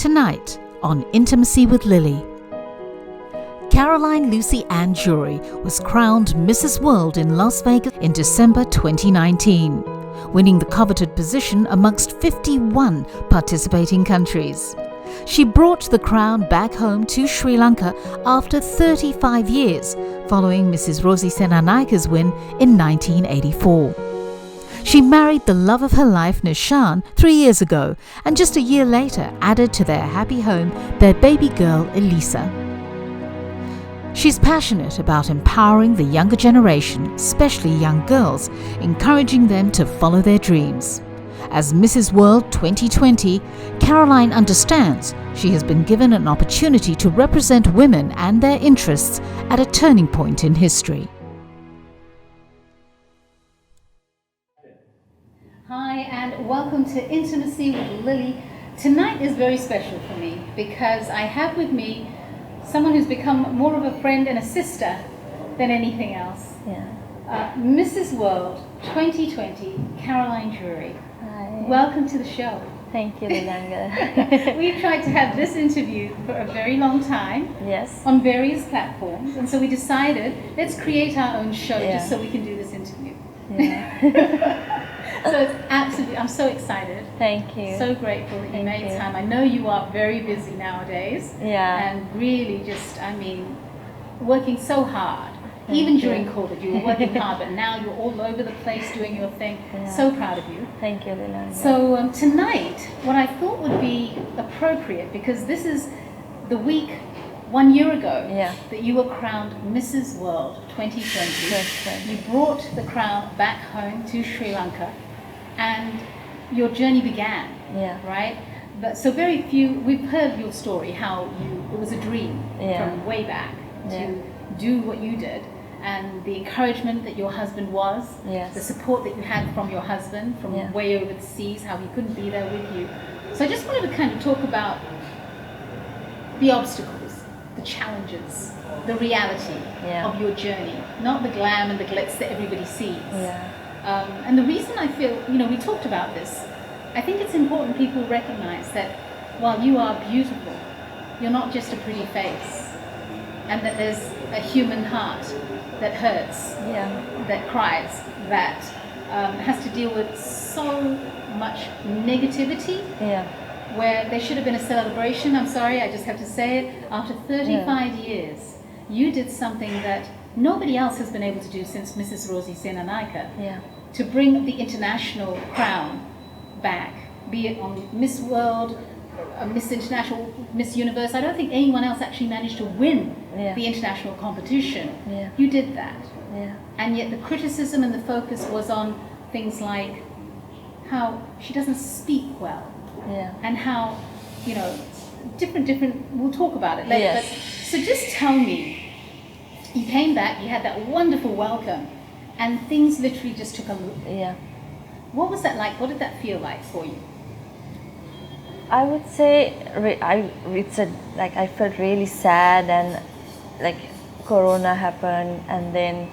Tonight on Intimacy with Lily. Caroline Lucy Ann Jurie was crowned Mrs. World in Las Vegas in December 2019, winning the coveted position amongst 51 participating countries. She brought the crown back home to Sri Lanka after 35 years, following Mrs. Rosie Senanaika's win in 1984. She married the love of her life, Nishan, 3 years ago, and just a year later added to their happy home their baby girl, Elisa. She's passionate about empowering the younger generation, especially young girls, encouraging them to follow their dreams. As Mrs. World 2020, Caroline understands she has been given an opportunity to represent women and their interests at a turning point in history. Hi and welcome to Intimacy with Lily. Tonight is very special for me because I have with me someone who's become more of a friend and a sister than anything else. Mrs. World 2020, Caroline Jurie. Hi. Welcome to the show. Thank you, Lilanga. We've tried to have this interview for a very long time. Yes. On various platforms, and so we decided let's create our own show just so we can do this interview. Yeah. So it's absolutely, I'm so excited. Thank you. So grateful that you made time. I know you are very busy nowadays. Yeah. And really just, working so hard. Even during COVID, you were working hard, but now you're all over the place doing your thing. Yeah. So proud of you. Thank you, Lilanga. So tonight, what I thought would be appropriate, because this is the week 1 year ago that you were crowned Mrs. World 2020. Yes. You brought the crown back home to Sri Lanka, and your journey began. Right? But so very few. We've heard your story, how it was a dream from way back to do what you did, and the encouragement that your husband was, the support that you had from your husband from way over the seas, how he couldn't be there with you. So I just wanted to kind of talk about the obstacles, the challenges, the reality of your journey, not the glam and the glitz that everybody sees. And the reason I feel, we talked about this, I think it's important people recognize that while you are beautiful, you're not just a pretty face, and that there's a human heart that hurts, that cries, that has to deal with so much negativity. Where there should have been a celebration. I'm sorry, I just have to say it. After 35 years, you did something that nobody else has been able to do since Mrs. Rosie Senanaika. To bring the international crown back, be it on Miss World, Miss International, Miss Universe. I don't think anyone else actually managed to win the international competition. You did that. And yet the criticism and the focus was on things like how she doesn't speak well. And how, different, we'll talk about it later. But, so just tell me, you came back, you had that wonderful welcome, and things literally just took a loop. What was that like? What did that feel like for you? I would say I felt really sad, and like Corona happened, and then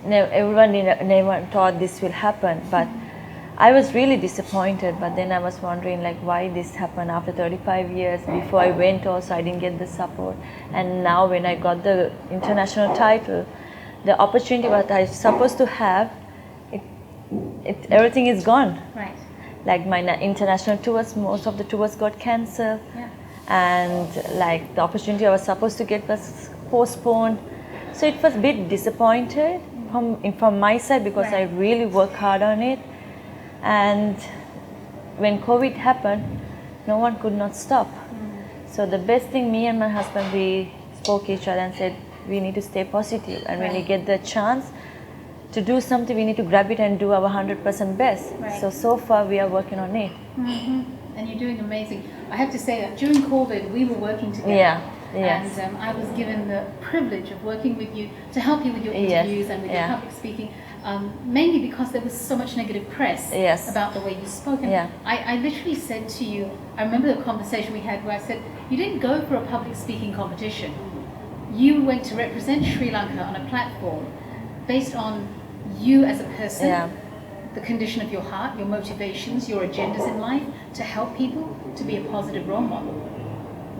everyone never thought this will happen, but I was really disappointed. But then I was wondering why this happened after 35 years. Before I went also I didn't get the support, and now when I got the international title, the opportunity what I was supposed to have, everything is gone. Right. Like my international tours, most of the tours got cancelled, and the opportunity I was supposed to get was postponed. So it was a bit disappointed from my side, because I really worked hard on it. And when COVID happened, no one could not stop. So the best thing, me and my husband, we spoke each other and said, we need to stay positive, and when we get the chance to do something, we need to grab it and do our 100% best. So far we are working on it. And you're doing amazing. I have to say that during COVID we were working together. And I was given the privilege of working with you to help you with your interviews and with your public speaking, mainly because there was so much negative press about the way you spoke. And I literally said to you, I remember the conversation we had where I said, you didn't go for a public speaking competition. You went to represent Sri Lanka on a platform based on you as a person, the condition of your heart, your motivations, your agendas in life, to help people, to be a positive role model.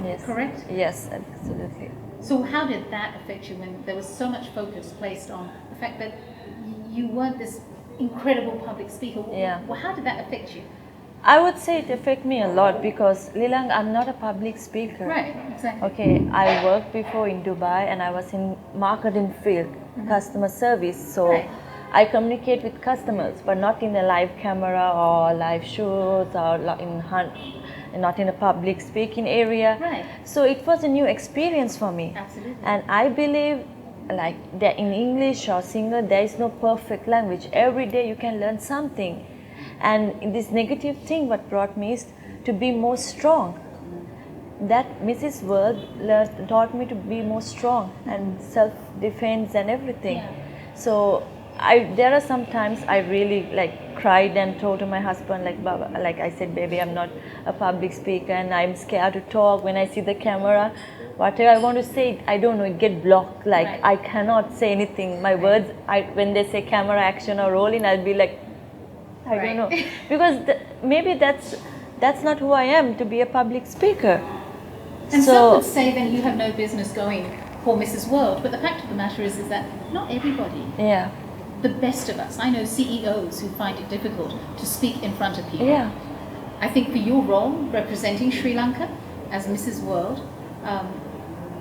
Yes. Correct? Yes, absolutely. So how did that affect you when there was so much focus placed on the fact that you weren't this incredible public speaker? Yeah. Well, how did that affect you? I would say it affected me a lot because Lilang, I'm not a public speaker. Right, exactly. Okay, I worked before in Dubai and I was in marketing field, customer service. So Right. I communicate with customers, but not in a live camera or live shows or not in a public speaking area. Right. So it was a new experience for me. Absolutely. And I believe like that in English or single there is no perfect language. Every day you can learn something. And this negative thing what brought me is to be more strong. That Mrs. World taught me to be more strong and self-defense and everything. Yeah. So there are some times I really like cried and told to my husband like, Baba, like I said, baby, I'm not a public speaker and I'm scared to talk when I see the camera. Whatever I want to say, I don't know, it get blocked. Like Right. I cannot say anything. My words, when they say camera action or rolling, I'll be like, I Right. don't know, because maybe that's not who I am to be a public speaker. And some would say then you have no business going for Mrs. World, but the fact of the matter is that not everybody, Yeah, the best of us, I know CEOs who find it difficult to speak in front of people. yeah, I think for your role representing Sri Lanka as Mrs. World,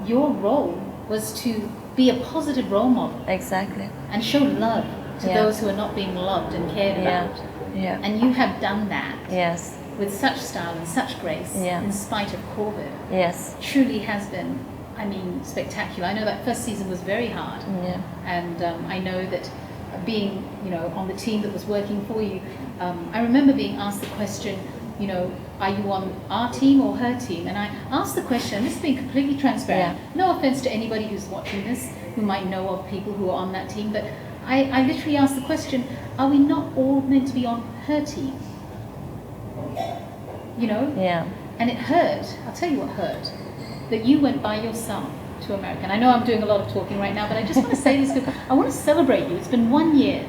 your role was to be a positive role model exactly. and show love to Yeah. those who are not being loved and cared Yeah, about. yeah, And you have done that yes, with such style and such grace Yeah. in spite of COVID. yes, Truly has been, I mean, spectacular. I know that first season was very hard. yeah, And I know that being, on the team that was working for you, I remember being asked the question, are you on our team or her team? And I asked the question, this is being completely transparent. Yeah. No offense to anybody who's watching this, who might know of people who are on that team, but I literally asked the question, are we not all meant to be on her team? yeah, And it hurt, I'll tell you what hurt, that you went by yourself to America. And I know I'm doing a lot of talking right now, but I just want to say this because I want to celebrate you. It's been 1 year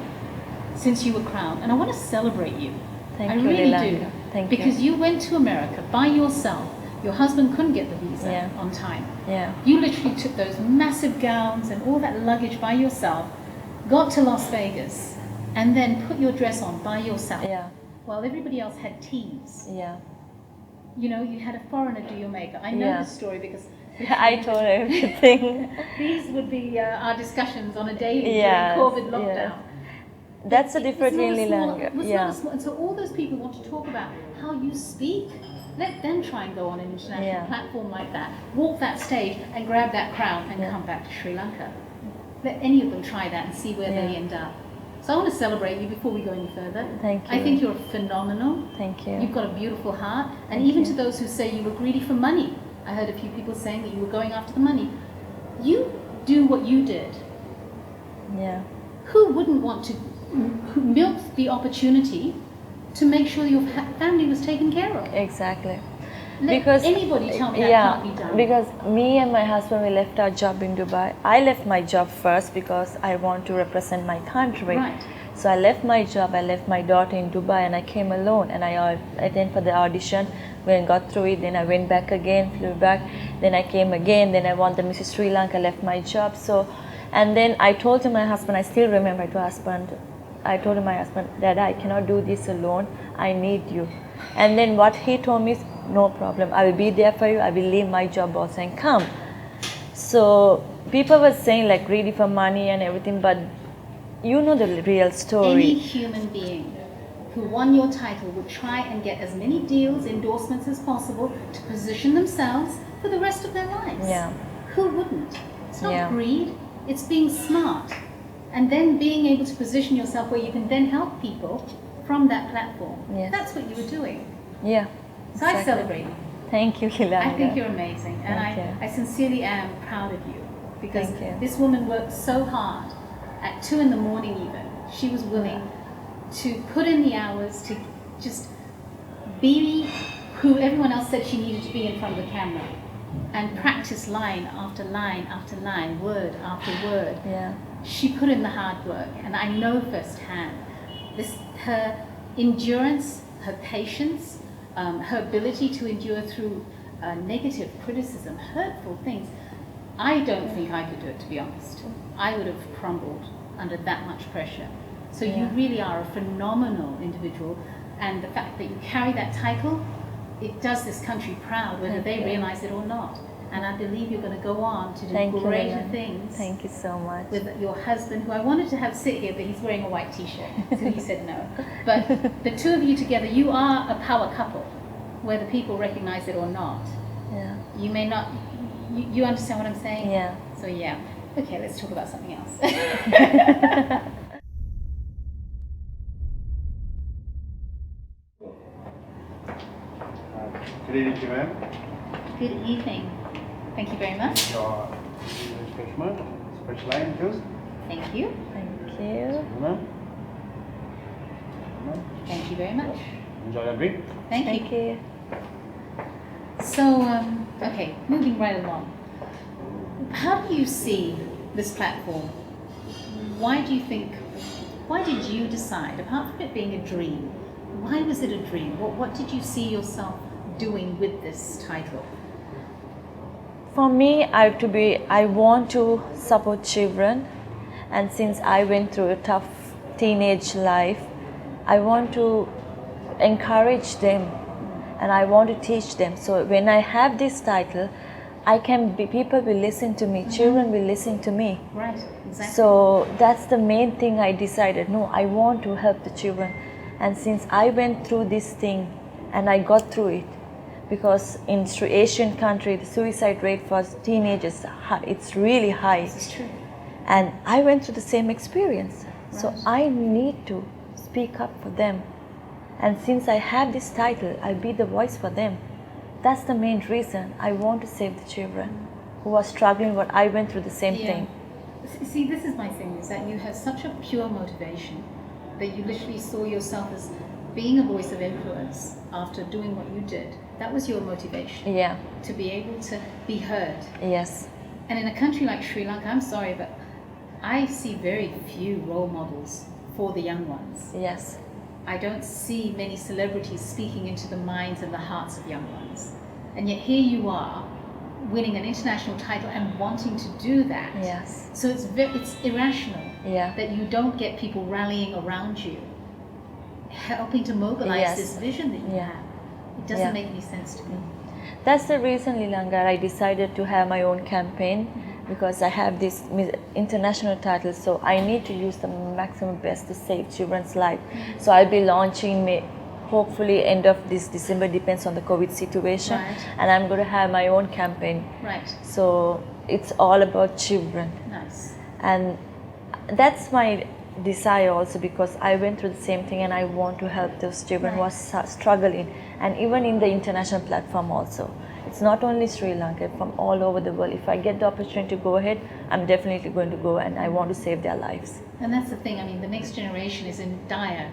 since you were crowned, and I want to celebrate you. Thank I you, really Lilanda. do. Thank because you went to America by yourself. Your husband couldn't get the visa Yeah. on time. yeah, You literally took those massive gowns and all that luggage by yourself, got to Las Vegas, and then put your dress on by yourself. yeah, While everybody else had teams. yeah. You had a foreigner do your makeup. I know Yeah. this story because I told everything. these would be our discussions on a daily Yes, during COVID lockdown. That's a It's different not a in small- Lilang. it's Yeah, not a small- and so all those people want to talk about how you speak. Let them try and go on an international Yeah. platform like that, walk that stage and grab that crown and Yeah. come back to Sri Lanka. Let any of them try that and see where they Yeah. end up. So I want to celebrate you before we go any further. Thank I you. think you're phenomenal. Thank you. You've got a beautiful heart. And Thank even you. to those who say you were greedy for money, I heard a few people saying that you were going after the money. You do what you did. Yeah, Who wouldn't want to milk the opportunity to make sure your family was taken care of? exactly. Let anybody tell me that can't be done. Because me and my husband, we left our job in Dubai. I left my job first because I want to represent my country. Right. So I left my job, I left my daughter in Dubai, and I came alone, and I attended for the audition. When I got through it, then I went back again, flew back, then I came again, then I won the Mrs. Sri Lanka, left my job. So, and then I told to my husband, I still remember, I told my husband, Dad, I cannot do this alone, I need you. And then what he told me is, no problem, I will be there for you, I will leave my job also and come. So people were saying like greedy for money and everything, but you know the real story. Any human being who won your title would try and get as many deals, endorsements as possible to position themselves for the rest of their lives. Yeah. Who wouldn't? It's not Yeah. greed, it's being smart. And then being able to position yourself where you can then help people from that platform. Yes. That's what you were doing. Yeah. So I exactly. celebrate you. Thank you, Lilanga. I think you're amazing, and Thank you. I sincerely am proud of you because Thank you. this woman worked so hard. At 2 in the morning even, she was willing to put in the hours to just be who everyone else said she needed to be in front of the camera and practice line after line after line, word after word. Yeah. She put in the hard work, and I know firsthand her endurance, her patience, her ability to endure through negative criticism, hurtful things, I don't think I could do it, to be honest. I would have crumbled under that much pressure. So you really are a phenomenal individual, and the fact that you carry that title, it does this country proud, whether they realize it or not. And I believe you're going to go on to do greater things. Thank you so much. With your husband, who I wanted to have sit here, but he's wearing a white t-shirt, so he said no. But the two of you together, you are a power couple, whether people recognize it or not. Yeah. You may not, you understand what I'm saying? Yeah. So yeah. Okay, let's talk about something else. Good evening, ma'am. Good evening. Thank you very much. Your special line, please. Thank you. Thank you. Ma'am. Thank you very much. Enjoy your drink. Thank you. you. So, okay, moving right along. How do you see this platform? Why did you decide, apart from it being a dream, why was it a dream? What did you see yourself doing with this title? For me, I want to support children, and since I went through a tough teenage life, I want to encourage them and I want to teach them. So when I have this title, people will listen to me, children will listen to me. Right, exactly. So that's the main thing I decided. No, I want to help the children. And since I went through this thing and I got through it, because in Asian country, the suicide rate for teenagers, it's really high. This is true. And I went through the same experience. Right. So I need to speak up for them. And since I have this title, I'll be the voice for them. That's the main reason I want to save the children who are struggling, what I went through the same thing. See, this is my thing, is that you have such a pure motivation that you literally saw yourself as being a voice of influence after doing what you did. That was your motivation. Yeah. To be able to be heard. Yes. And in a country like Sri Lanka, I'm sorry, but I see very few role models for the young ones. Yes. I don't see many celebrities speaking into the minds and the hearts of young ones. And yet here you are, winning an international title and wanting to do that. Yes. So it's irrational that you don't get people rallying around you, helping to mobilize this vision that you have. It doesn't make any sense to me. That's the reason, Lilanga, I decided to have my own campaign, because I have this international title, so I need to use the maximum best to save children's life. So I'll be launching hopefully end of this December, depends on the COVID situation. Right. And I'm going to have my own campaign. Right. So it's all about children. Nice. And that's my desire also, because I went through the same thing and I want to help those children who are struggling, and even in the international platform also. It's not only Sri Lanka, from all over the world. If I get the opportunity to go ahead, I'm definitely going to go, and I want to save their lives. And that's the thing, I mean, the next generation is in dire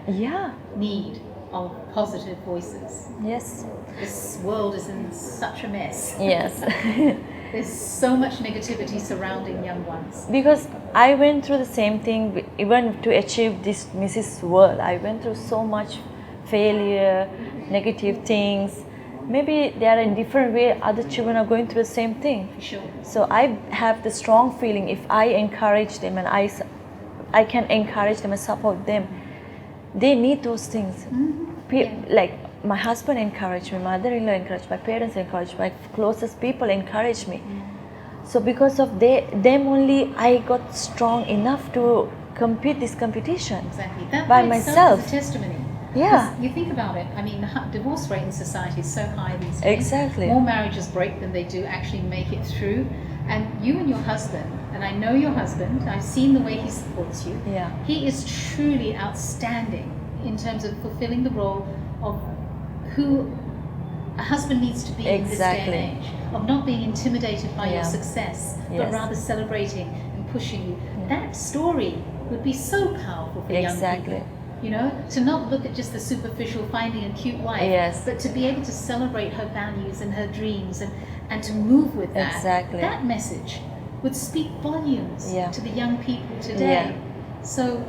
need of positive voices. Yes. This world is in such a mess. Yes. There's so much negativity surrounding young ones. Because I went through the same thing, even to achieve this Mrs. World. I went through so much failure, negative things. Maybe they are in different way, other children are going through the same thing. Sure. So I have the strong feeling, if I encourage them and I can encourage them and support them, they need those things. Like my husband encouraged me, mother-in-law encouraged, my parents encouraged, my closest people encouraged me. So because of them only, I got strong enough to compete this competition. Exactly. That by by itself myself. is a testimony. Yeah. You think about it, I mean, the divorce rate in society is so high these days. Exactly. More marriages break than they do actually make it through. And you and your husband, and I know your husband, I've seen the way he supports you. Yeah. He is truly outstanding in terms of fulfilling the role of who a husband needs to be in this day and age, of not being intimidated by your success, but rather celebrating and pushing you. That story would be so powerful for young people. You know, to not look at just the superficial finding a cute wife, but to be able to celebrate her values and her dreams and to move with that. Exactly. That message would speak volumes to the young people today. So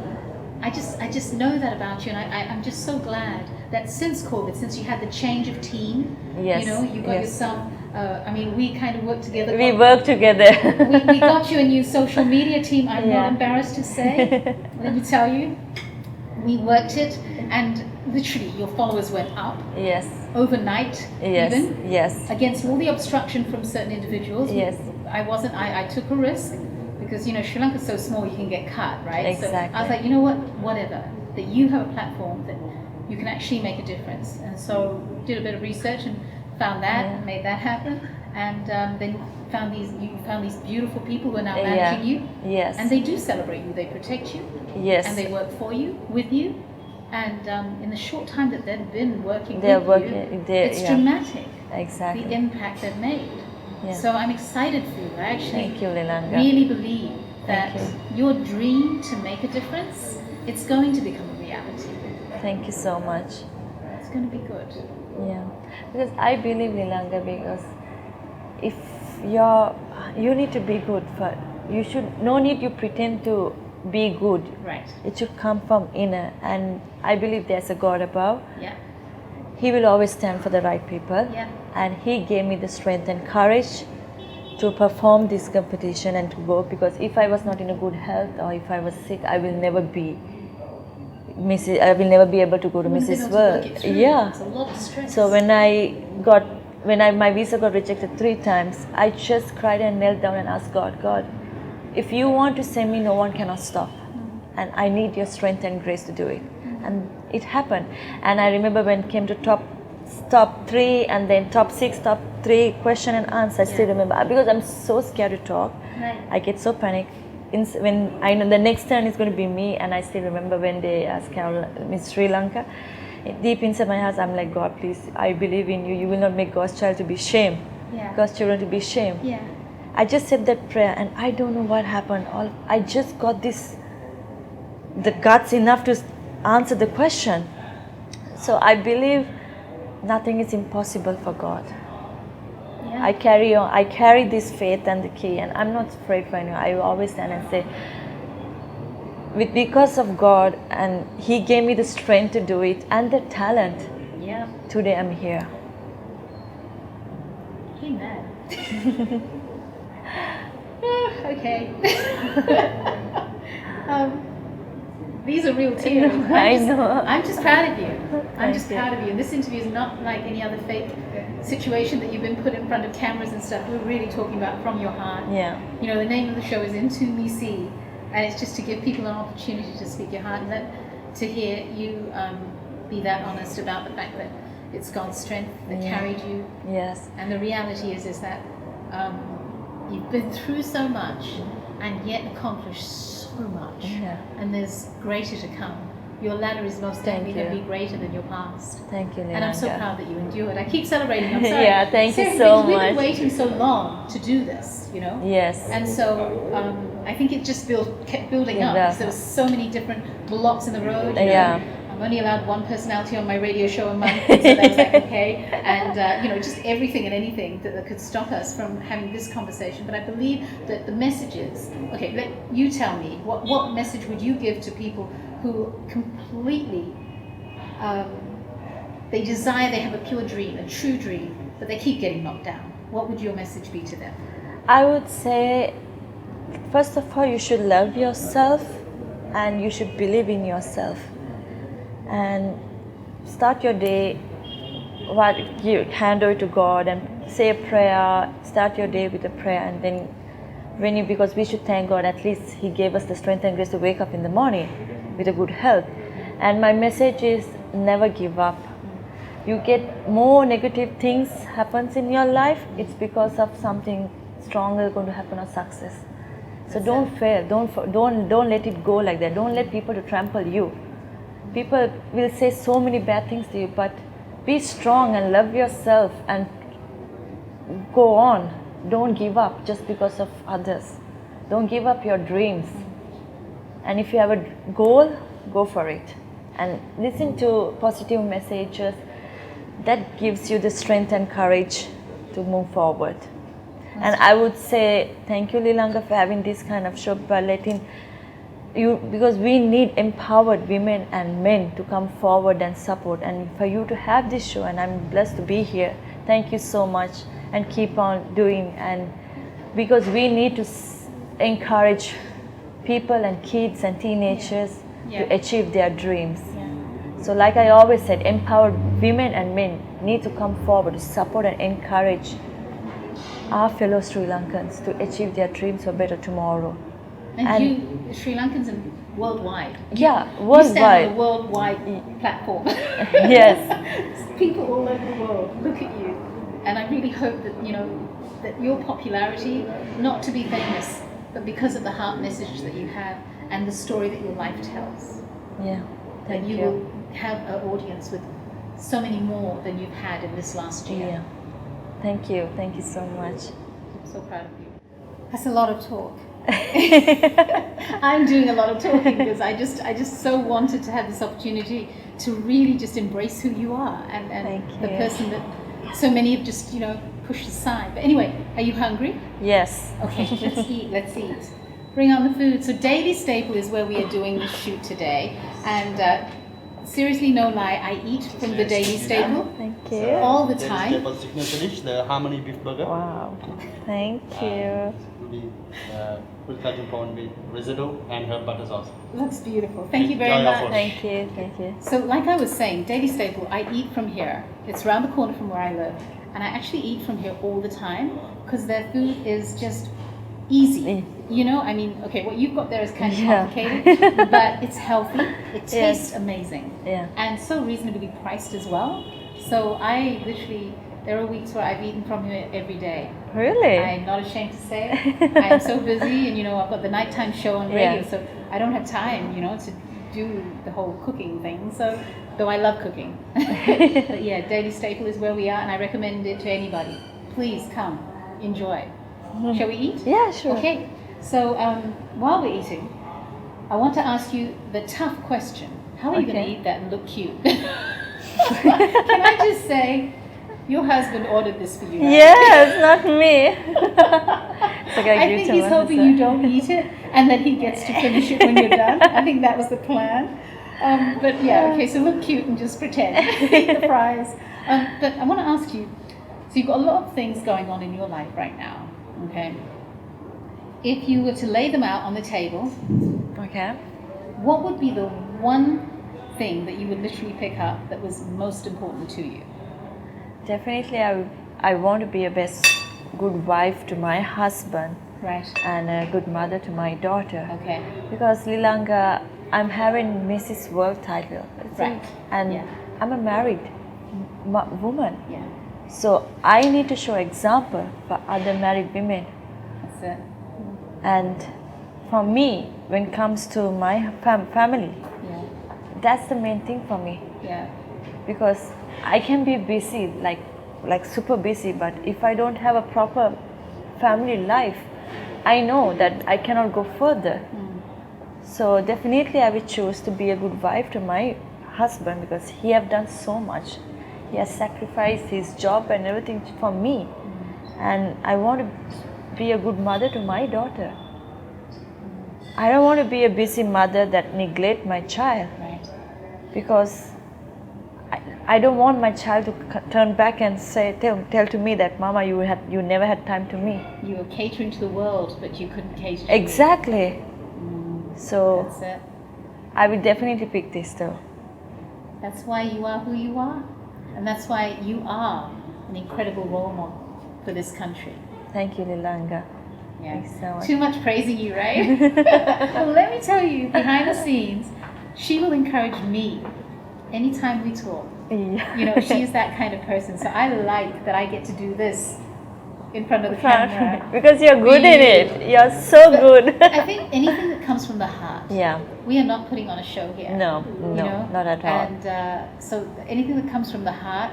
I just know that about you, and I'm just so glad that since COVID, since you had the change of team, you know, you got yourself I mean, we kind of worked together. We work together. we got you a new social media team. I'm not embarrassed to say. Let me tell you, we worked it, and literally your followers went up. Yes. Overnight, Yes. even. Yes. Against all the obstruction from certain individuals. Yes. I took a risk because, you know, Sri Lanka is so small, you can get cut, right? Exactly. So I was like, you know what, whatever, that you have a platform that you can actually make a difference. And so did a bit of research and found that, and made that happen. And then you found these beautiful people who are now managing you. Yes. And they do celebrate you, they protect you. Yes. And they work for you, with you. And in the short time that they've been working They're with working, you, it's dramatic. Exactly. The impact they've made. Yeah. So I'm excited for you. I actually Thank you, Lilanga. really believe that Thank your dream to make a difference, it's going to become a reality. Thank you so much. It's going to be good. Yeah, because I believe, Lilanga, because if you need to be good for, you should, no need you pretend to be good. Right. It should come from inner, and I believe there's a God above. Yeah. He will always stand for the right people. Yeah. And He gave me the strength and courage to perform this competition and to work, because if I was not in a good health or if I was sick, I will never be I will never be able to go to Mrs. World. Yeah. It's a lot of stress. So when my visa got rejected 3 times, I just cried and knelt down and asked God, if you want to send me, no one cannot stop. And I need your strength and grace to do it. And it happened. And I remember when it came to top 3 and then top 6, top 3 question and answer, I still remember, because I'm so scared to talk. Right. I get so panicked. When I know the next turn is going to be me, and I still remember when they asked Caroline, Miss Sri Lanka, deep inside my heart, I'm like, God, please, I believe in you. You will not make God's child to be shamed. Yeah. God's children to be shamed. Yeah. I just said that prayer, and I don't know what happened. I just got the guts enough to answer the question. So I believe nothing is impossible for God. Yeah. I carry this faith and the key, and I'm not afraid for anyone. I always stand and say, because of God, and He gave me the strength to do it and the talent. Yeah. Today I'm here. Amen. Okay. These are real tears. I know. I'm just proud of you. I'm just Thank you. proud of you. And this interview is not like any other fake situation that you've been put in front of cameras and stuff. We're really talking about from your heart. Yeah. You know, the name of the show is Into Me See, and it's just to give people an opportunity to speak your heart, and to hear you be that honest about the fact that it's God's strength that carried you. Yes. And the reality is that you've been through so much and yet accomplished so much. Yeah. And there's greater to come. Your ladder is most definitely going to you. be greater than your past. Thank you, Lilanga. And I'm so proud that you endured. I keep celebrating. I'm sorry. Yeah, thank you Seriously, so because we've much. been waiting so long to do this, you know? Yes. And so I think it just kept building up. Yeah. Because there was so many different blocks in the road. You know? Yeah. I'm only allowed one personality on my radio show a month, so that was like okay. And you know, just everything and anything that could stop us from having this conversation. But I believe that the messages. Okay, you tell me what message would you give to people who completely they have a pure dream, a true dream, but they keep getting knocked down? What would your message be to them? I would say, first of all, you should love yourself and you should believe in yourself. And start your day, you hand over to God and say a prayer. Start your day with a prayer, and then because we should thank God, at least He gave us the strength and grace to wake up in the morning with a good health. And my message is never give up. You get more negative things happens in your life, it's because of something stronger going to happen or success. So don't fail, don't let it go like that. Don't let people to trample you. People will say so many bad things to you, but be strong and love yourself and go on. Don't give up just because of others. Don't give up your dreams. And if you have a goal, go for it. And listen to positive messages. That gives you the strength and courage to move forward. And I would say thank you, Lilanga, for having this kind of show, by letting you, because we need empowered women and men to come forward and support, and for you to have this show, and I'm blessed to be here. Thank you so much, and keep on doing, and because we need to encourage people and kids and teenagers to achieve their dreams. So like I always said, empowered women and men need to come forward to support and encourage our fellow Sri Lankans to achieve their dreams for a better tomorrow. And you, Sri Lankans and worldwide. Worldwide. You stand on a worldwide platform. Yes. People all over the world look at you, and I really hope that that your popularity, not to be famous, but because of the heart message that you have and the story that your life tells. Thank you you. will have an audience with so many more than you've had in this last year. Thank you so much. I'm so proud of you. That's a lot of talk. I'm doing a lot of talking because I just so wanted to have this opportunity to really just embrace who you are and the person that so many have just pushed aside. But anyway, are you hungry? Yes. Okay, let's eat. Bring on the food. So Daily Staple is where we are doing the shoot today, and seriously, no lie, I eat from the Daily Staple. Thank you. All the time. Daily Staple signature dish, the Harmony beef burger. Wow. Thank you. It will be full Cajun prawn with risotto and herb butter sauce. Looks beautiful. Thank you very Enjoy your much. food. Thank you. So like I was saying, Daily Staple, I eat from here. It's around the corner from where I live. And I actually eat from here all the time because their food is just easy. I mean, okay, what you've got there is kind of complicated, but it's healthy. It tastes amazing. And so reasonably priced as well. So there are weeks where I've eaten from here every day. Really? I'm not ashamed to say it. I am so busy, and I've got the nighttime show on radio, so I don't have time, to do the whole cooking thing. So, though I love cooking. But Daily Staple is where we are, and I recommend it to anybody. Please come, enjoy. Shall we eat? Yeah, sure. Okay. So while we're eating, I want to ask you the tough question. How are you going to eat that and look cute? Can I just say, your husband ordered this for you, right? Yes, not me. I think he's hoping you don't eat it and that he gets to finish it when you're done. I think that was the plan. But okay, so look cute and just pretend. Eat the fries. But I want to ask you, so you've got a lot of things going on in your life right now, okay? If you were to lay them out on the table, what would be the one thing that you would literally pick up that was most important to you? Definitely, I want to be a good wife to my husband, right, and a good mother to my daughter. Okay. Because Lilanga, I'm having Mrs. World title, right, and I'm a married woman. Yeah. So I need to show example for other married women. That's it. And for me, when it comes to my family, that's the main thing for me. Yeah. Because I can be busy, like super busy, but if I don't have a proper family life, I know that I cannot go further. So definitely I will choose to be a good wife to my husband because he have done so much. He has sacrificed his job and everything for me. And I want to be a good mother to my daughter. I don't want to be a busy mother that neglect my child. Right. Because I don't want my child to turn back and tell to me that, Mama, you never had time to me. You were catering to the world, but you couldn't cater to Exactly. So that's it. I will definitely pick this though. That's why you are who you are, and that's why you are an incredible role model for this country. Thank you, Lilanga. Yeah. Thanks so much. Too much praising you, right? Well, let me tell you, behind the scenes, she will encourage me anytime we talk. She is that kind of person. So I like that I get to do this in front of the camera. Because you're good in it. You're so good. I think anything that comes from the heart. Yeah. We are not putting on a show here. No, not at all. And so anything that comes from the heart,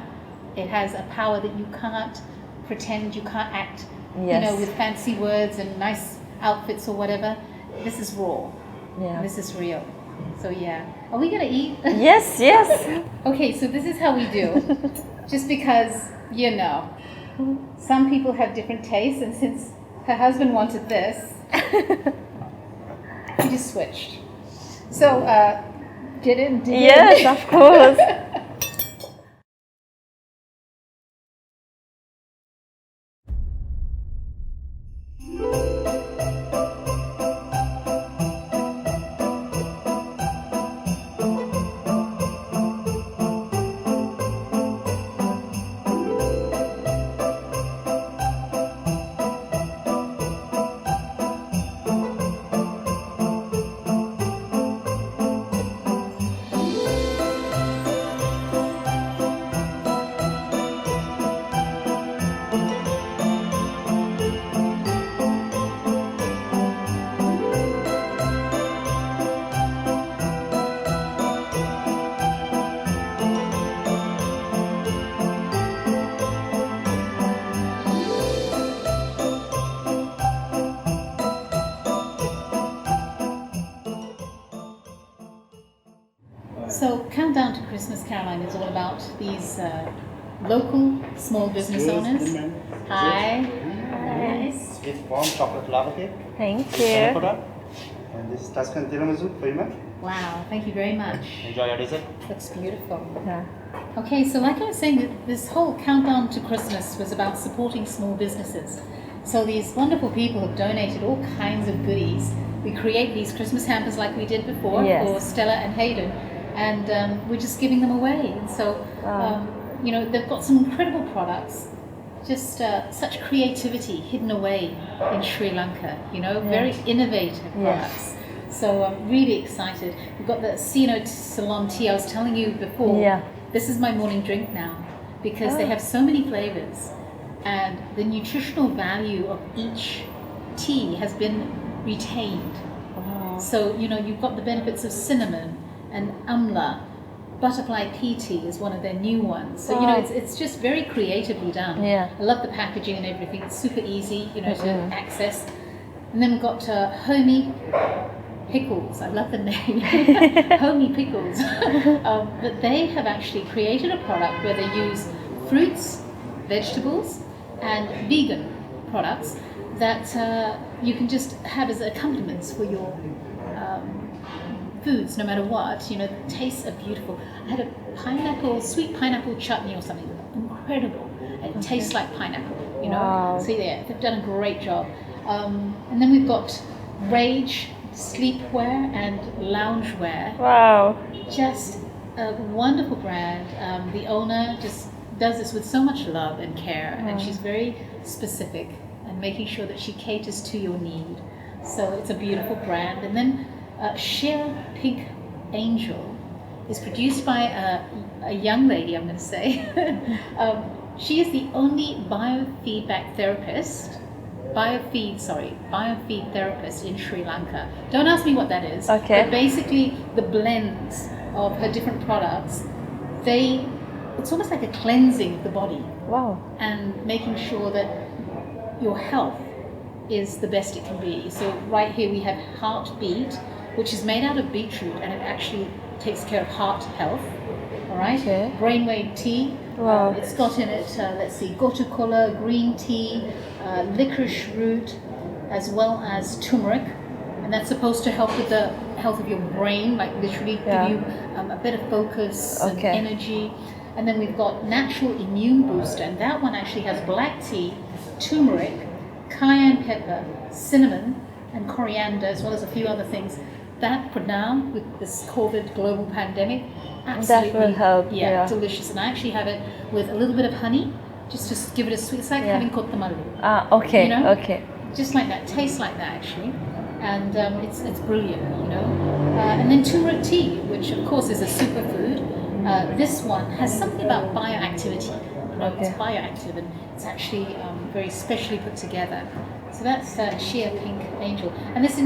it has a power that you can't pretend, you can't act, with fancy words and nice outfits or whatever. This is raw. Yeah. This is real. So are we gonna eat? Yes. Okay, so this is how we do. Just because, some people have different tastes, and since her husband wanted this, we just switched. So, did it? Yes, of course. So Countdown to Christmas, Caroline, is all about these local small business owners. Hi. Nice. It's warm chocolate lava cake. Thank Honey you. product. And this is Tuscan tiramisu for you, ma'am. Wow, thank you very much. Enjoy your dessert. Looks beautiful. Yeah. Okay, so like I was saying, this whole Countdown to Christmas was about supporting small businesses. So these wonderful people have donated all kinds of goodies. We create these Christmas hampers like we did before for Stella and Hayden, and we're just giving them away. And so, you know, they've got some incredible products, just such creativity hidden away in Sri Lanka, you know, very innovative products. So I'm really excited. We've got the Sino Salon tea I was telling you before. Yeah. This is my morning drink now because they have so many flavors, and the nutritional value of each tea has been retained. So, you know, you've got the benefits of cinnamon and amla. Butterfly pea tea is one of their new ones. So, you know, it's just very creatively done. Yeah. I love the packaging and everything. It's super easy, you know, to access. And then we've got Homey Pickles. I love the name. Homey Pickles. But they have actually created a product where they use fruits, vegetables, and vegan products that you can just have as accompaniments for your foods, no matter what. You know, the tastes are beautiful. I had a sweet pineapple chutney or something, incredible. It tastes like pineapple, you know. So yeah, they've done a great job. And then we've got Rage sleepwear and loungewear. Wow. Just a wonderful brand. The owner just does this with so much love and care, and she's very specific and making sure that she caters to your need. So it's a beautiful brand. And then Sheer Pink Angel is produced by a young lady, I'm going to say. She is the only biofeed therapist in Sri Lanka. Don't ask me what that is. Okay. But basically, the blends of her different products, it's almost like a cleansing of the body. Wow. And making sure that your health is the best it can be. So right here we have Heartbeat, which is made out of beetroot, and it actually takes care of heart health. All right. Okay. Brainwave tea. Wow. It's got in it, let's see, gotu kola, green tea, licorice root, as well as turmeric, and that's supposed to help with the health of your brain, like literally give you a better focus and energy. And then we've got natural immune booster, and that one actually has black tea, turmeric, cayenne pepper, cinnamon, and coriander, as well as a few other things. That for now, with this COVID global pandemic, absolutely, that will help. Yeah, delicious. And I actually have it with a little bit of honey, just to give it a sweet. It's like having kottamalu. Okay. You know? Okay. Just like that, tastes like that actually, and it's brilliant, you know. And then turmeric tea, which of course is a superfood. This one has something about bioactivity. You know, it's bioactive, and it's actually very specially put together. So that's Sheer Pink Angel, and this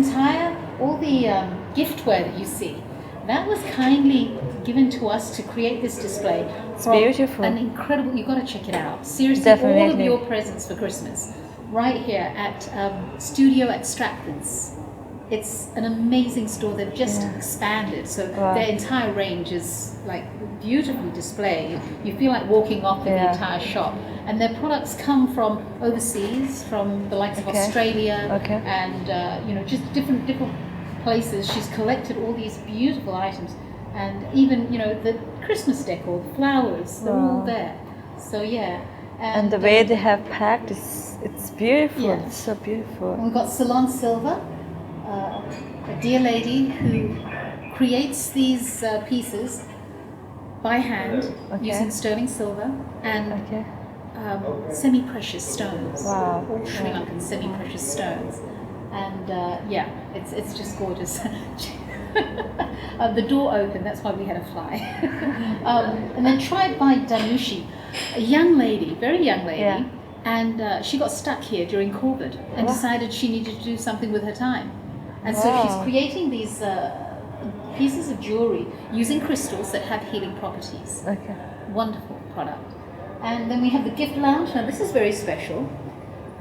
all the giftware that you see, that was kindly given to us to create this display. It's beautiful. An incredible. You've got to check it out. Seriously, Definitely. all of your presents for Christmas, right here at Studio at Stratford's. It's an amazing store. They've just expanded, so their entire range is like beautifully displayed. You feel like walking off in the entire shop. And their products come from overseas, from the likes of Australia, and you know, just different places. She's collected all these beautiful items, and even, you know, the Christmas decor, the flowers, they're all there. So yeah. And the way they have packed, it's beautiful. Yeah. It's so beautiful. And we've got Salon Silver, a dear lady who creates these pieces by hand using sterling silver and semi-precious stones. Wow. All Sri Lankan semi-precious stones. And yeah, it's just gorgeous. The door opened, that's why we had a fly. And then Tried by Danushi, a young lady, very young lady, and she got stuck here during COVID and decided she needed to do something with her time. And so she's creating these pieces of jewelry using crystals that have healing properties. Okay. Wonderful product. And then we have the gift lounge. Now this is very special.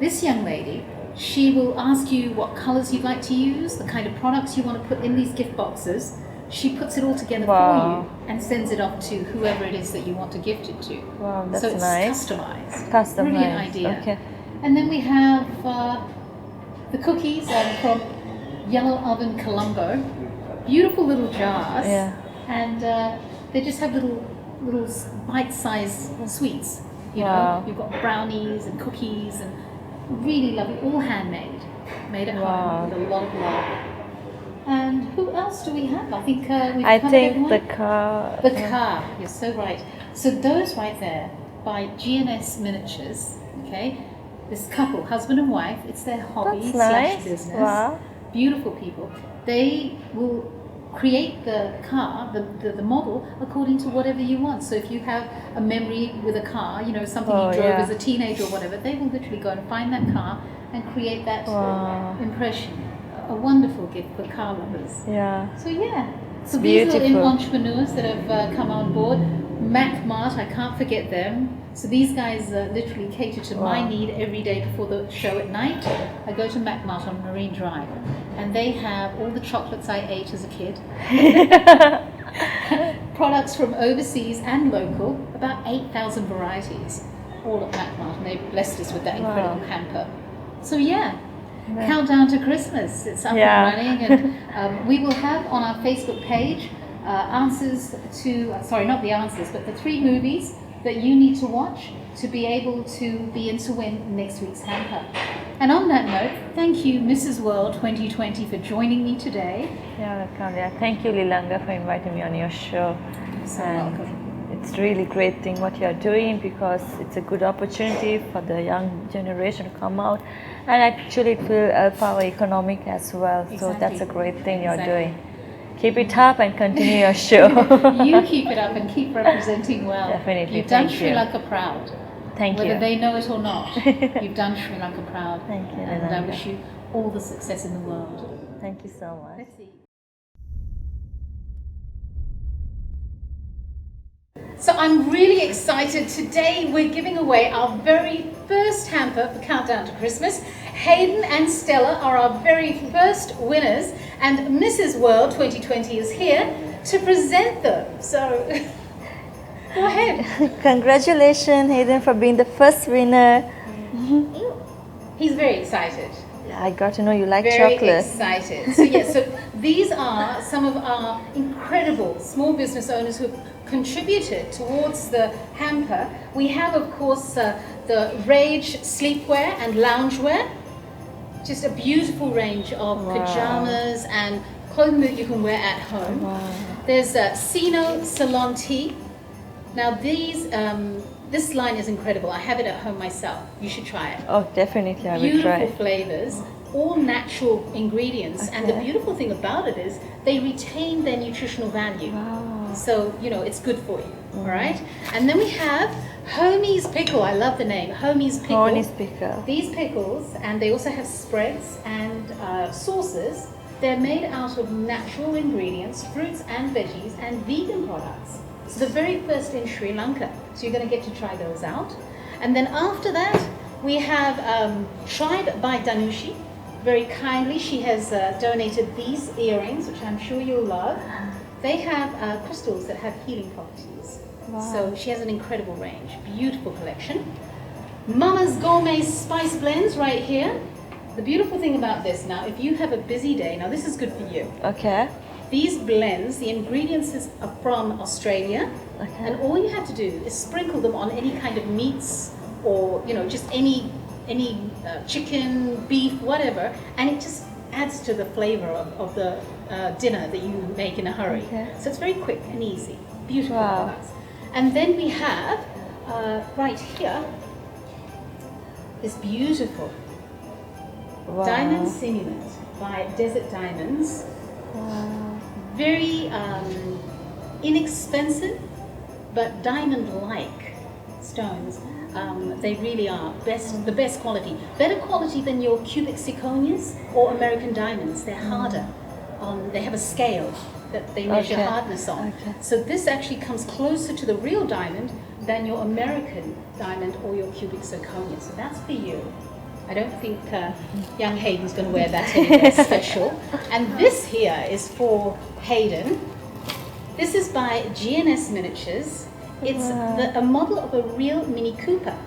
This young lady, she will ask you what colors you'd like to use, the kind of products you want to put in these gift boxes. she puts it all together Wow. for you and sends it off to whoever it is that you want to gift it to. Wow, that's so it's nice. customized. Customized. Brilliant idea. Okay. And then we have the cookies from Yellow Oven Colombo. Beautiful little jars. Yeah. And they just have little bite-sized sweets. You Wow. know, you've got brownies and cookies and really lovely, all handmade, made at Wow. home with a lot of love. And who else do we have? I think we've I covered think everyone. the car. The car, you're so right. So those right there by GNS Miniatures, okay? This couple, husband and wife, it's their hobby That's slash nice. business. Wow. Beautiful people. They will create the car, the model, according to whatever you want. So if you have a memory with a car, you know, something you drove as a teenager or whatever, they will literally go and find that car and create that impression. A wonderful gift for car lovers. Yeah. So yeah, so Beautiful. these are entrepreneurs that have come on board. Mac Mart, I can't forget them. So these guys literally cater to my need every day before the show at night. I go to Mac Mart on Marine Drive, and they have all the chocolates I ate as a kid. Products from overseas and local, about 8,000 varieties, all at Mac Mart, and they blessed us with that incredible hamper. So yeah. Countdown to Christmas. It's up and running, and we will have on our Facebook page answers to, sorry, not the answers, but the 3 movies that you need to watch to be able to be in to win next week's hamper. And on that note, thank you, Mrs. World 2020, for joining me today. Yeah, welcome. Yeah, thank you, Lilanga, for inviting me on your show. You're so And welcome. it's really great thing what you are doing, because it's a good opportunity for the young generation to come out, and actually it will help our economic as well. So that's a great thing you're doing. Keep it up and continue your show. You keep it up and keep representing well. Definitely. You've done Thank Sri you. Lanka proud. Thank Whether you. they know it or not, you've done Sri Lanka proud. Thank you, And I Lilanga. wish you all the success in the world. Thank you so much. Let's see. So I'm really excited. Today we're giving away our very first hamper for Countdown to Christmas. Hayden and Stella are our very first winners, and Mrs. World 2020 is here to present them. So go ahead. Congratulations, Hayden, for being the first winner. He's very excited. I got to know you like Very chocolate. excited. So yes, so these are some of our incredible small business owners who contributed towards the hamper. We have, of course, the Rage sleepwear and loungewear. Just a beautiful range of pajamas and clothing that you can wear at home. There's Sino Salon Tea. Now these, this line is incredible. I have it at home myself. You should try it. Oh, definitely, I will Beautiful try. flavors, all natural ingredients, and the beautiful thing about it is they retain their nutritional value. So, you know, it's good for you, all right? And then we have Homie's Pickle. I love the name, Homie's Pickle. Honey speaker. These pickles, and they also have spreads and sauces. They're made out of natural ingredients, fruits and veggies, and vegan products. So the very first in Sri Lanka. So you're going to get to try those out. And then after that, we have Tribe by Danushi. Very kindly, she has donated these earrings, which I'm sure you'll love. They have crystals that have healing properties. So she has an incredible range, beautiful collection. Mama's Gourmet Spice Blends right here. The beautiful thing about this now, if you have a busy day, now this is good for you. Okay. These blends, the ingredients are from Australia, and all you have to do is sprinkle them on any kind of meats or, you know, just any chicken, beef, whatever, and it just adds to the flavor of the dinner that you make in a hurry. Okay. So it's very quick and easy. Beautiful Wow. products. And then we have, right here, this beautiful Diamond Simulant by Desert Diamonds. Very inexpensive, but diamond-like stones. They really are the best quality. Better quality than your cubic zirconias or American diamonds. They're harder. They have a scale that they measure hardness on. So this actually comes closer to the real diamond than your American diamond or your cubic zirconia. So that's for you. I don't think young Hayden's going to wear that anymore special. And this here is for Hayden. This is by GNS Miniatures. It's a model of a real Mini Cooper.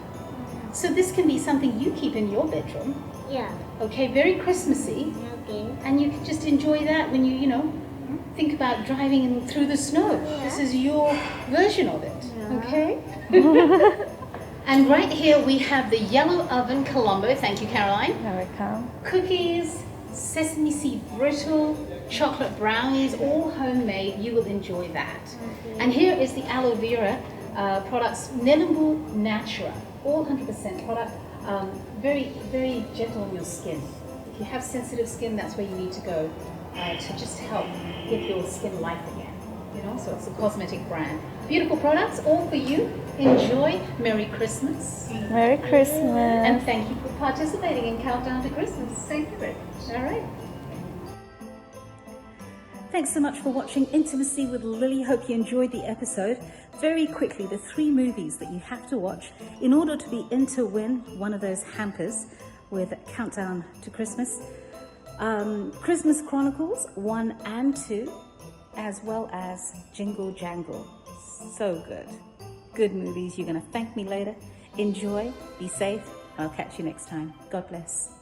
So this can be something you keep in your bedroom. Yeah. Okay, very Christmassy. Okay. And you can just enjoy that when you know, think about driving in through the snow. Yeah. This is your version of it. Yeah. Okay? And right here we have the Yellow Oven Colombo. Thank you, Caroline. Here we come. Cookies, sesame seed brittle, chocolate brownies, all homemade. You will enjoy that. Okay. And here is the aloe vera products, Nelimbu Natura, all 100% product. Very, very gentle on your skin. If you have sensitive skin, that's where you need to go to just help give your skin life again. You know, so it's a cosmetic brand. Beautiful products, all for you. Enjoy. Merry Christmas. Merry Christmas. And thank you for participating in Countdown to Christmas. Thank you very much. All right. Thanks so much for watching Intimacy with Lily. Hope you enjoyed the episode. Very quickly, the 3 movies that you have to watch in order to be in to win one of those hampers with Countdown to Christmas. Christmas Chronicles 1 and 2, as well as Jingle Jangle. So good. Good movies. You're going to thank me later. Enjoy, be safe, and I'll catch you next time. God bless.